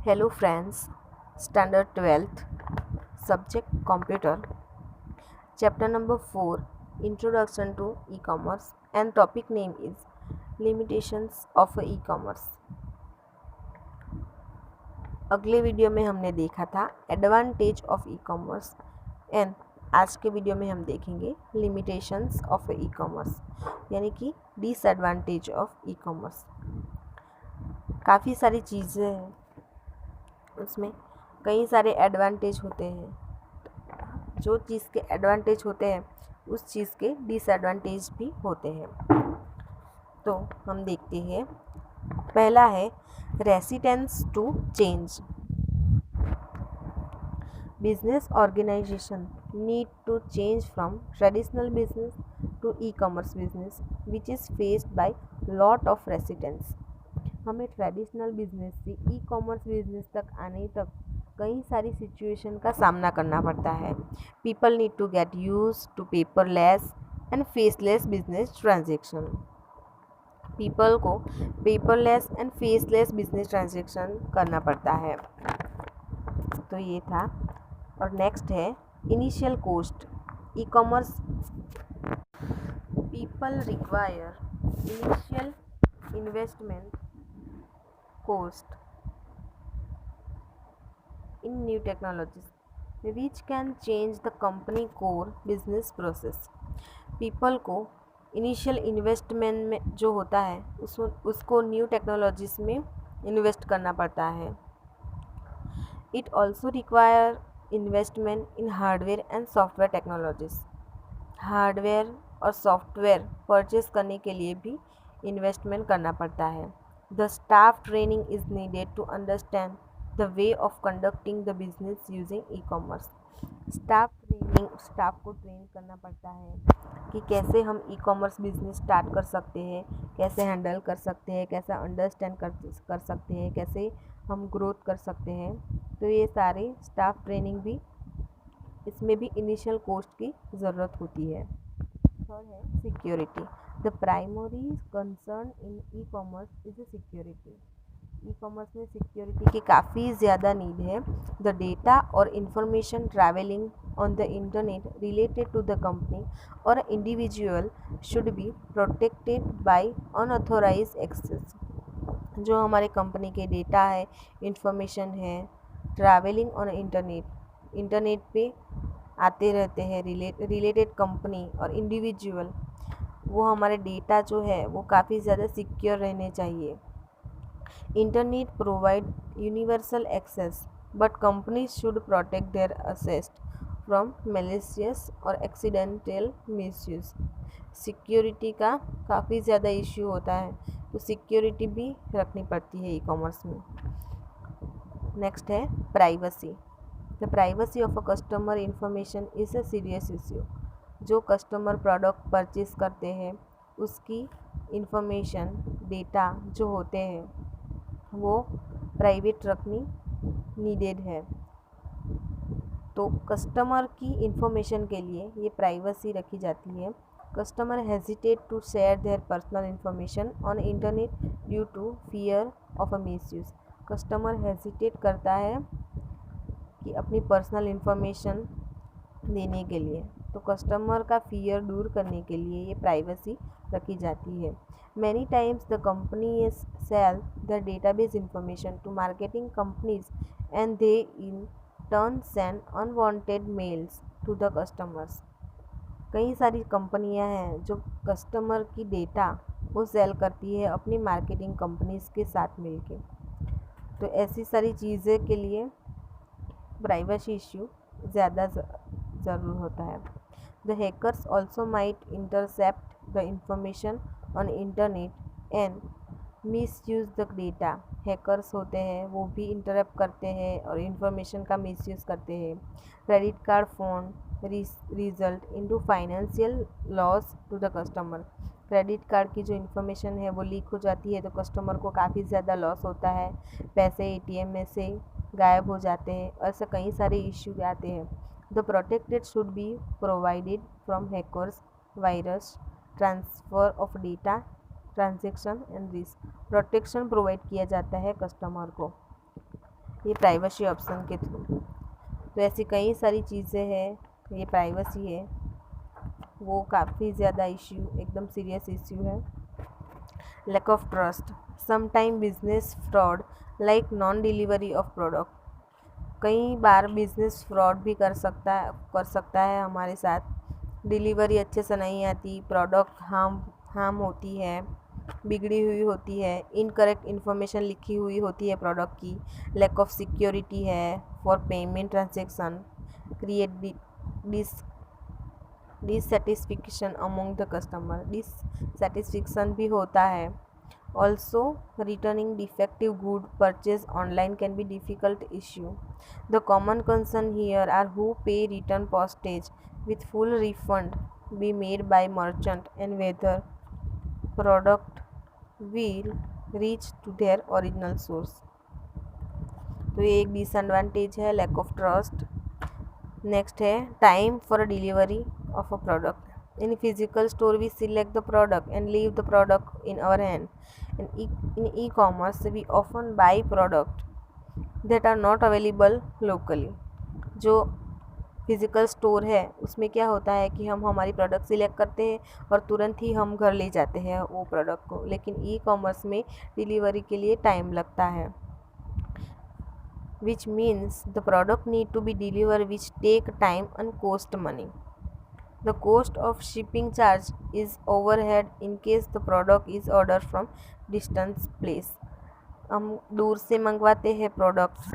Hello friends, Standard 12th, Subject Computer, Chapter number 4, Introduction to E-commerce, and topic name is Limitations of E-commerce. अगले video में हमने देखा था advantage of e-commerce and आज के video में हम देखेंगे लिमिटेशंस ऑफ ई-कॉमर्स यानी कि डिसएडवांटेज ऑफ ई-कॉमर्स। काफ़ी सारी चीज़ें हैं, उसमें कई सारे एडवांटेज होते हैं। जो चीज़ के एडवांटेज होते हैं उस चीज़ के डिसएडवांटेज भी होते हैं। तो हम देखते हैं, पहला है resistance to change. Business organisation need to change from traditional business to e commerce business which is faced by lot of resistance. हमें ट्रेडिशनल बिजनेस से ई कॉमर्स बिजनेस तक आने तक कई सारी सिचुएशन का सामना करना पड़ता है। People need to get use to paperless and faceless business transaction. People को paperless and faceless business transaction करना पड़ता है। तो ये था। और नेक्स्ट है initial cost. E commerce people require initial investment cost in new technologies which can change the company core business process। people को इनिशियल इन्वेस्टमेंट में जो होता है उसको न्यू टेक्नोलॉजीज में इन्वेस्ट करना पड़ता है। It also require investment in hardware and software technologies. Hardware और सॉफ्टवेयर परचेस करने के लिए भी इन्वेस्टमेंट करना पड़ता है। The staff training is needed to understand the way of conducting the business using e-commerce। Staff को ट्रेन करना पड़ता है कि कैसे हम ई कॉमर्स बिजनेस स्टार्ट कर सकते हैं, कैसे हैंडल कर सकते हैं, कैसे अंडरस्टैंड कर सकते हैं, कैसे हम ग्रोथ कर सकते हैं। तो ये सारे स्टाफ ट्रेनिंग भी, इसमें भी इनिशियल कॉस्ट की ज़रूरत होती है। थर्ड है security. The primary concern in e commerce is security. E commerce में सिक्योरिटी की काफ़ी ज़्यादा नीड है। द डेटा और information travelling on the internet related to the company और individual should be protected by unauthorise access. जो हमारे company के डेटा है, इंफॉर्मेशन है, ट्रैवलिंग ऑन इंटरनेट पे आते रहते हैं रिलेटेड कंपनी और इंडिविजुअल, वो हमारे डेटा जो है वो काफ़ी ज़्यादा सिक्योर रहने चाहिए। Internet provide universal access but company should protect their assets from malicious और एक्सीडेंटल मिसयूज। सिक्योरिटी का काफ़ी ज़्यादा इश्यू होता है, तो सिक्योरिटी भी रखनी पड़ती है ई कॉमर्स में। नेक्स्ट है privacy. The privacy of a customer information is a serious issue. जो कस्टमर प्रोडक्ट परचेज करते हैं उसकी इंफॉर्मेशन, डेटा जो होते हैं वो प्राइवेट रखनी नीडेड है। तो कस्टमर की इंफॉर्मेशन के लिए ये प्राइवेसी रखी जाती है। Customer hesitate to share their personal information on internet due to fear of a misuse. Customer hesitate करता है कि अपनी पर्सनल इंफॉर्मेशन देने के लिए, तो कस्टमर का फियर दूर करने के लिए ये प्राइवेसी रखी जाती है। Many times the company sell the database information to marketing companies and they in turn send unwanted mails to the customers. कई सारी कंपनियां हैं जो कस्टमर की डेटा वो सेल करती है अपनी मार्केटिंग कंपनीज के साथ मिलके। तो ऐसी सारी चीज़ें के लिए प्राइवेसी इश्यू ज़्यादा ज़रूर होता है। The hackers also might intercept the information on internet and miss use the data. Hackers होते हैं वो भी इंटरप्ट करते हैं और इंफॉर्मेशन का मिस यूज़ करते हैं। Credit card fraud result into financial loss to the customer. Credit card की जो इन्फॉर्मेशन है वो लीक हो जाती है तो कस्टमर को काफ़ी ज़्यादा लॉस होता है, पैसे एटीएम में से गायब हो जाते हैं, ऐसे कई सारे इश्यू आते हैं। The protected should be provided from hackers, virus, transfer of data, transaction and risk. Protection provide किया जाता है कस्टमर को। ये प्राइवेसी ऑप्शन के थ्रू। तो ऐसी कई सारी चीज़ें हैं, ये प्राइवेसी है वो काफ़ी ज़्यादा इश्यू, एकदम सीरियस इश्यू है। Lack of trust, sometime business fraud like non delivery of product, कई बार बिजनेस फ्रॉड भी कर सकता है हमारे साथ। डिलीवरी अच्छे से नहीं आती, प्रोडक्ट हार्म होती है, बिगड़ी हुई होती है, इनकरेक्ट इन्फॉर्मेशन लिखी हुई होती है प्रोडक्ट की, लैक ऑफ सिक्योरिटी है for payment transaction, create dissatisfaction among the customer, dissatisfaction भी होता है। Also returning defective good purchase online can be difficult issue. The common concern here are who pay return postage with full refund be made by merchant and whether product will reach to their original source। तो ये एक disadvantage है, lack of trust. Next है time for delivery of a product. In physical store we select the product and leave the product in our hand, and in e commerce we often buy product that are not available locally. जो physical store है उसमें क्या होता है कि हम हमारी product select करते हैं और तुरंत ही हम घर ले जाते हैं वो प्रोडक्ट को, लेकिन ई कॉमर्स में डिलीवरी के लिए टाइम लगता है, which means the product need to be deliver which take time and cost money. The cost of shipping charge is overhead in case the product is order from distance place. हम दूर से मंगवाते हैं product